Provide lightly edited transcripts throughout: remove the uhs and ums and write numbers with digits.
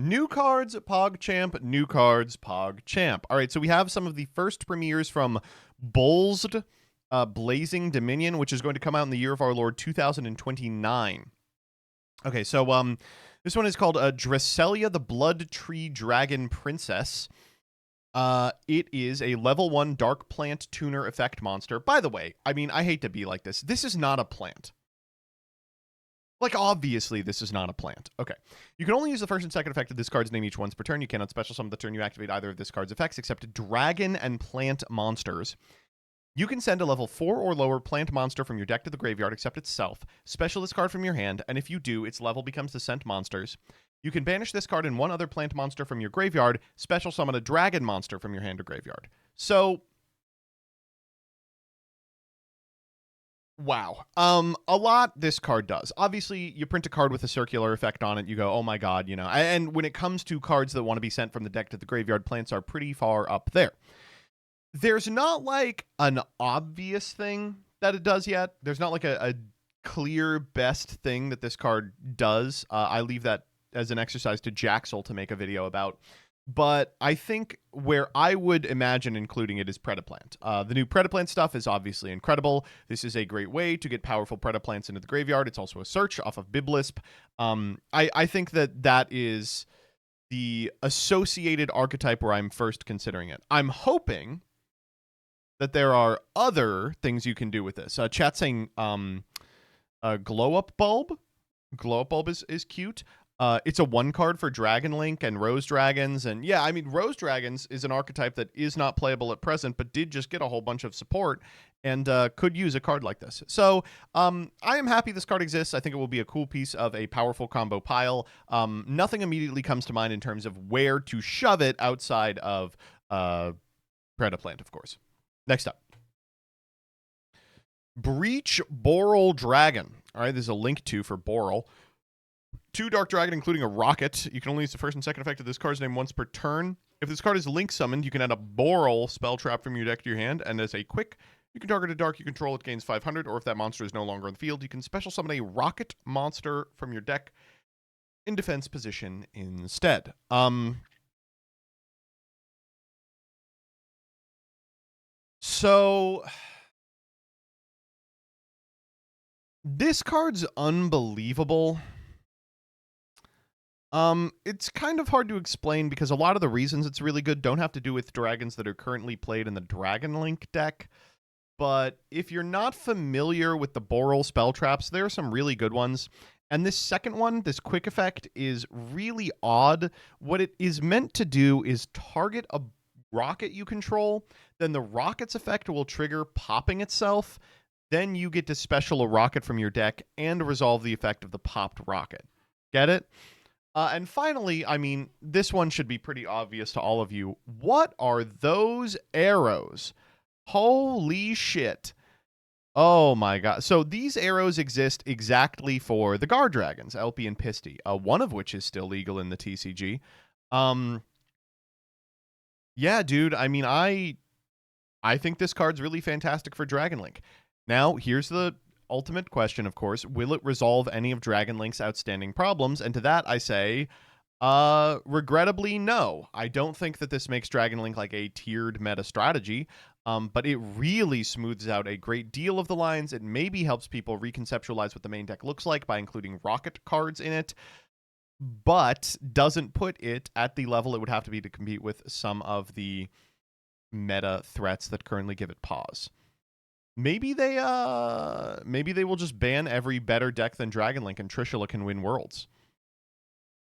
New cards, PogChamp, new cards, PogChamp. All right, so we have some of the first premieres from Bolzed Blazing Dominion, which is going to come out in the year of our Lord 2029. Okay, so this one is called Dracelia, the Blood Tree Dragon Princess. It is a level 1 Dark Plant Tuner effect monster. By the way, I mean, I hate to be like this. This is not a plant. Like, obviously, this is not a plant. Okay. You can only use the first and second effect of this card's name each once per turn. You cannot special summon the turn you activate either of this card's effects except dragon and plant monsters. You can send a level 4 or lower plant monster from your deck to the graveyard except itself, special this card from your hand, and if you do, its level becomes the sent monsters. You can banish this card and one other plant monster from your graveyard, special summon a dragon monster from your hand to graveyard. So, wow. A lot this card does. Obviously, you print a card with a circular effect on it, you go, oh my god, you know. And when it comes to cards that want to be sent from the deck to the graveyard, plants are pretty far up there. There's not like an obvious thing that it does yet. There's not like a clear best thing that this card does. I leave that as an exercise to Jaxel to make a video about. But I think where I would imagine including it is Predaplant. The new Predaplant stuff is obviously incredible. This is a great way to get powerful Predaplants into the graveyard. It's also a search off of Biblisp. I think that is the associated archetype where I'm first considering it. I'm hoping that there are other things you can do with this. Chat saying Glow Up Bulb. Glow Up Bulb is cute. It's a 1 card for Dragon Link and Rose Dragons. And yeah, I mean, Rose Dragons is an archetype that is not playable at present, but did just get a whole bunch of support and could use a card like this. So I am happy this card exists. I think it will be a cool piece of a powerful combo pile. Nothing immediately comes to mind in terms of where to shove it outside of Predaplant, of course. Next up. Breechborrel Dragon. All right, there's a link to for Borrel. 2 Dark Dragon, including a Rocket. You can only use the first and second effect of this card's name once per turn. If this card is link summoned, you can add a Borrel spell trap from your deck to your hand, and as a quick, you can target a dark you control, it gains 500, or if that monster is no longer on the field, you can special summon a Rocket monster from your deck in defense position instead. So this card's unbelievable. It's kind of hard to explain because a lot of the reasons it's really good don't have to do with dragons that are currently played in the Dragon Link deck. But if you're not familiar with the Borrel spell traps, there are some really good ones. And this second one, this quick effect, is really odd. What it is meant to do is target a rocket you control, then the rocket's effect will trigger popping itself. Then you get to special a rocket from your deck and resolve the effect of the popped rocket. Get it? And finally, I mean, this one should be pretty obvious to all of you. What are those arrows? Holy shit. Oh my god. So these arrows exist exactly for the Guard Dragons, Elpie and Pisty, one of which is still legal in the TCG. Yeah, dude, I mean, I think this card's really fantastic for Dragon Link. Now, here's the ultimate question, of course. Will it resolve any of Dragon Link's outstanding problems? And to that, I say, regrettably, no. I don't think that this makes Dragon Link like a tiered meta strategy, but it really smooths out a great deal of the lines. It maybe helps people reconceptualize what the main deck looks like by including rocket cards in it, but doesn't put it at the level it would have to be to compete with some of the meta threats that currently give it pause. Maybe they will just ban every better deck than Dragon Link and Trishula can win Worlds.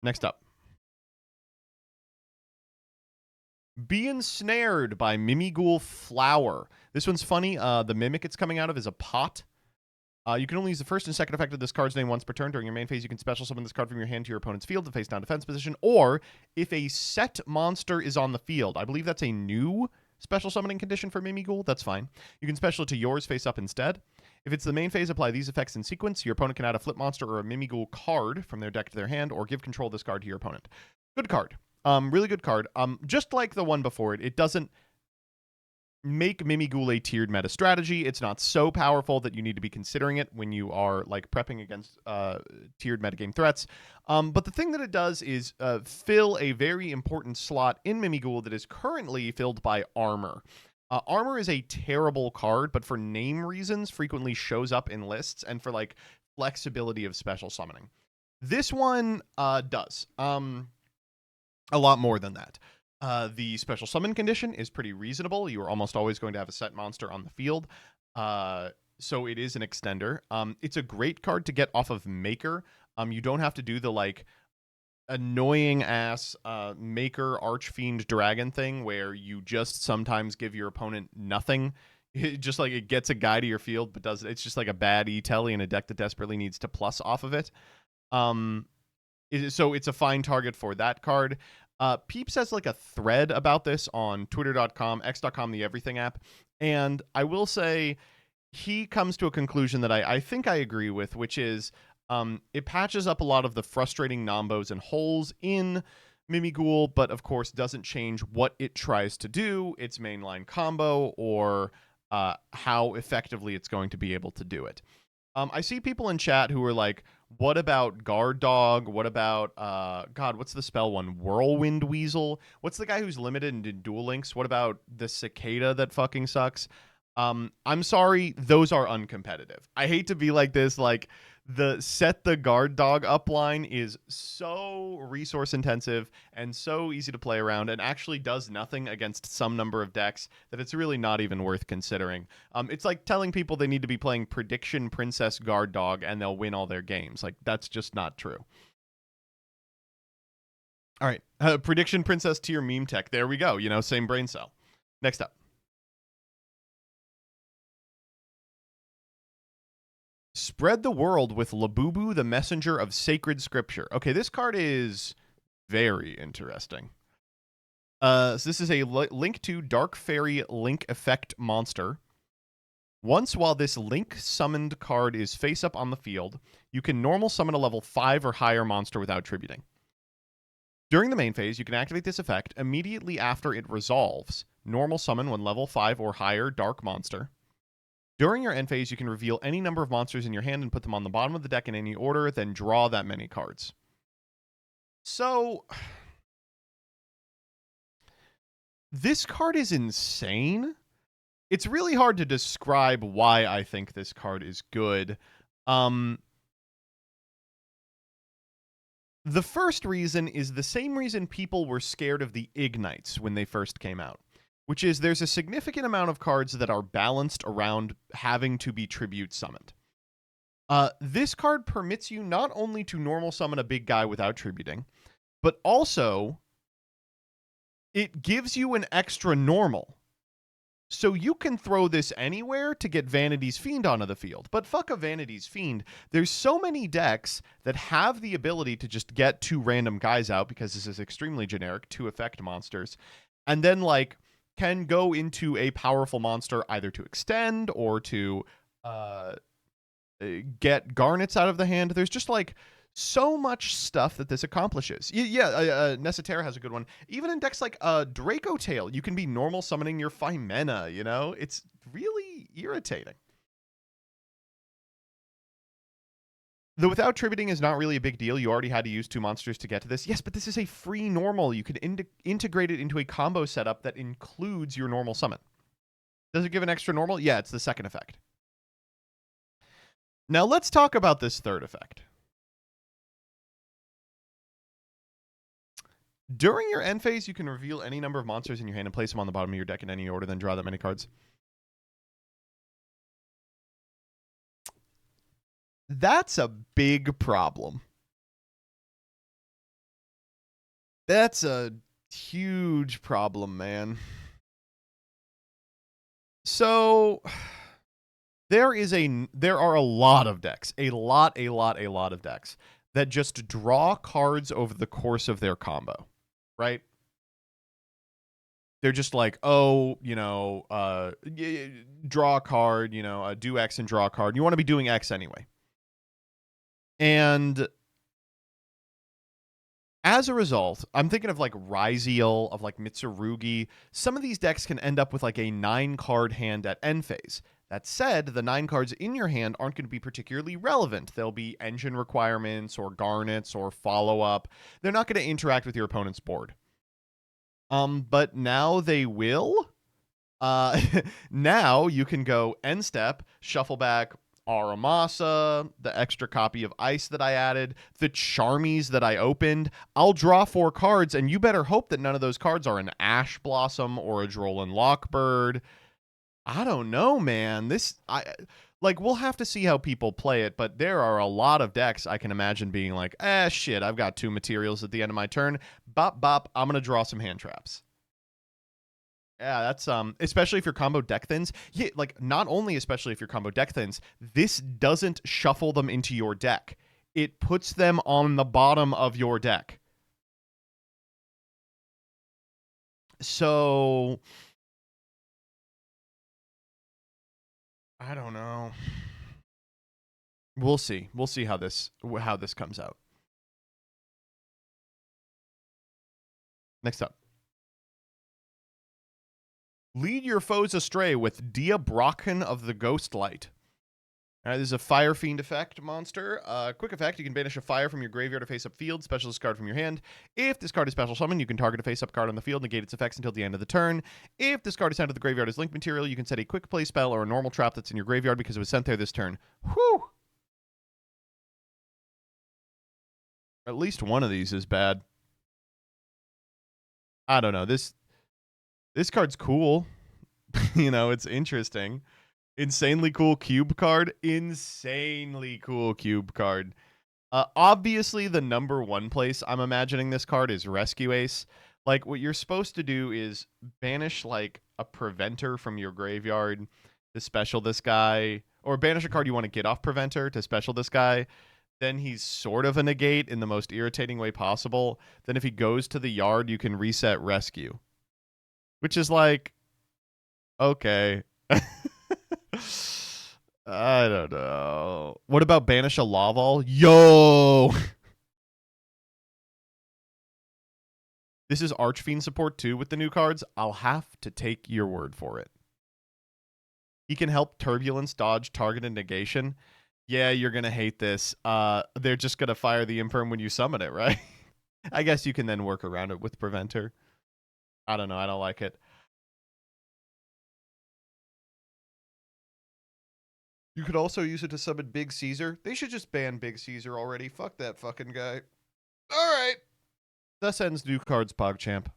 Next up. Be Ensnared by Mimighoul Flower. This one's funny. The Mimic it's coming out of is a pot. You can only use the first and second effect of this card's name once per turn. During your main phase, you can special summon this card from your hand to your opponent's field to face down defense position, or if a set monster is on the field. I believe that's a new special summoning condition for Mimighoul. That's fine. You can special it to yours face up instead. If it's the main phase, apply these effects in sequence. Your opponent can add a flip monster or a Mimighoul card from their deck to their hand, or give control of this card to your opponent. Good card. Really good card. Just like the one before it, it doesn't make Mimighoul a tiered meta strategy. It's not so powerful that you need to be considering it when you are like prepping against tiered metagame threats. But the thing that it does is fill a very important slot in Mimighoul that is currently filled by Armor. Armor is a terrible card, but for name reasons frequently shows up in lists and for like flexibility of special summoning. This one does a lot more than that. The special summon condition is pretty reasonable. You are almost always going to have a set monster on the field. So it is an extender. It's a great card to get off of Maker. You don't have to do the like annoying ass Maker Archfiend Dragon thing where you just sometimes give your opponent nothing. Just like it gets a guy to your field, but does it's just like a bad E-Telly in a deck that desperately needs to plus off of it. So it's a fine target for that card. Peeps has like a thread about this on twitter.com, x.com, the everything app. And I will say he comes to a conclusion that I think I agree with, which is it patches up a lot of the frustrating nombos and holes in Mimighoul, but of course doesn't change what it tries to do, its mainline combo, or how effectively it's going to be able to do it. I see people in chat who are like, what about Guard Dog? What about, God, what's the spell one? Whirlwind Weasel? What's the guy who's limited into Duel Links? What about the Cicada that fucking sucks? I'm sorry, those are uncompetitive. I hate to be like this, like, the set the Guard Dog up line is so resource intensive and so easy to play around and actually does nothing against some number of decks that it's really not even worth considering. It's like telling people they need to be playing Prediction Princess Guard Dog and they'll win all their games. Like, that's just not true. All right, Prediction Princess tier meme tech. There we go. You know, same brain cell. Next up. Spread the world with Labubu, the messenger of sacred scripture. Okay, this card is very interesting. So this is a Link to Dark Fairy Link effect monster. Once while this Link summoned card is face up on the field, you can normal summon a level 5 or higher monster without tributing. During the main phase, you can activate this effect immediately after it resolves. Normal summon when level 5 or higher dark monster. During your end phase, you can reveal any number of monsters in your hand and put them on the bottom of the deck in any order, then draw that many cards. So, this card is insane. It's really hard to describe why I think this card is good. The first reason is the same reason people were scared of the Ignites when they first came out, which is there's a significant amount of cards that are balanced around having to be tribute summoned. This card permits you not only to normal summon a big guy without tributing, but also it gives you an extra normal. So you can throw this anywhere to get Vanity's Fiend onto the field. But fuck a Vanity's Fiend. There's so many decks that have the ability to just get 2 random guys out, because this is extremely generic, 2 effect monsters, and then like can go into a powerful monster either to extend or to get garnets out of the hand. There's just like so much stuff that this accomplishes. Nessatera has a good one. Even in decks like Draco Tail, you can be normal summoning your Phimena, you know? It's really irritating. The without tributing is not really a big deal. You already had to use 2 monsters to get to this. Yes, but this is a free normal. You can integrate it into a combo setup that includes your normal summon. Does it give an extra normal? Yeah, it's the second effect. Now let's talk about this third effect. During your end phase, you can reveal any number of monsters in your hand and place them on the bottom of your deck in any order, then draw that many cards. That's a big problem. That's a huge problem, man. So there are a lot of decks, a lot of decks that just draw cards over the course of their combo, right? They're just like, oh, you know, draw a card, you know, do X and draw a card. You want to be doing X anyway. And As a result, I'm thinking of like Ryziel, of like Mitsurugi. Some of these decks can end up with like a 9-card hand at end phase. That said, the 9 cards in your hand aren't going to be particularly relevant. They'll be engine requirements or garnets or follow up. They're not going to interact with your opponent's board. But now they will. Uh, Now you can go end step, shuffle back Aramasa, the extra copy of Ice that I added, the Charmies that I opened. I'll draw 4 cards, and you better hope that none of those cards are an Ash Blossom or a Drolan Lockbird. I don't know, man. We'll have to see how people play it, but there are a lot of decks I can imagine being like, shit, I've got 2 materials at the end of my turn. Bop, bop, I'm going to draw some hand traps. Yeah, that's especially if your combo deck thins. Yeah, like not only especially if your combo deck thins, this doesn't shuffle them into your deck. It puts them on the bottom of your deck. So I don't know. We'll see. We'll see how this comes out. Next up. Lead your foes astray with Diabrocken of the Ghostlight. This is a Fire Fiend effect monster. Quick effect, you can banish a fire from your graveyard or face-up field, special this card from your hand. If this card is special summoned, you can target a face-up card on the field, negate its effects until the end of the turn. If this card is sent to the graveyard as link material, you can set a quick play spell or a normal trap that's in your graveyard because it was sent there this turn. Whew! At least one of these is bad. I don't know. This card's cool. It's interesting. Insanely cool cube card. Insanely cool cube card. Obviously, the number 1 place I'm imagining this card is Rescue Ace. Like, what you're supposed to do is banish, like, a Preventer from your graveyard to special this guy. Or banish a card you want to get off Preventer to special this guy. Then he's sort of a negate in the most irritating way possible. Then if he goes to the yard, you can reset Rescue. Which is like, okay. I don't know. What about banish a Laval? Yo! This is Archfiend support too with the new cards. I'll have to take your word for it. He can help Turbulence dodge targeted negation. Yeah, you're going to hate this. They're just going to fire the Imperm when you summon it, right? I guess you can then work around it with Preventer. I don't know. I don't like it. You could also use it to summon Big Caesar. They should just ban Big Caesar already. Fuck that fucking guy. All right. Thus ends new cards, PogChamp.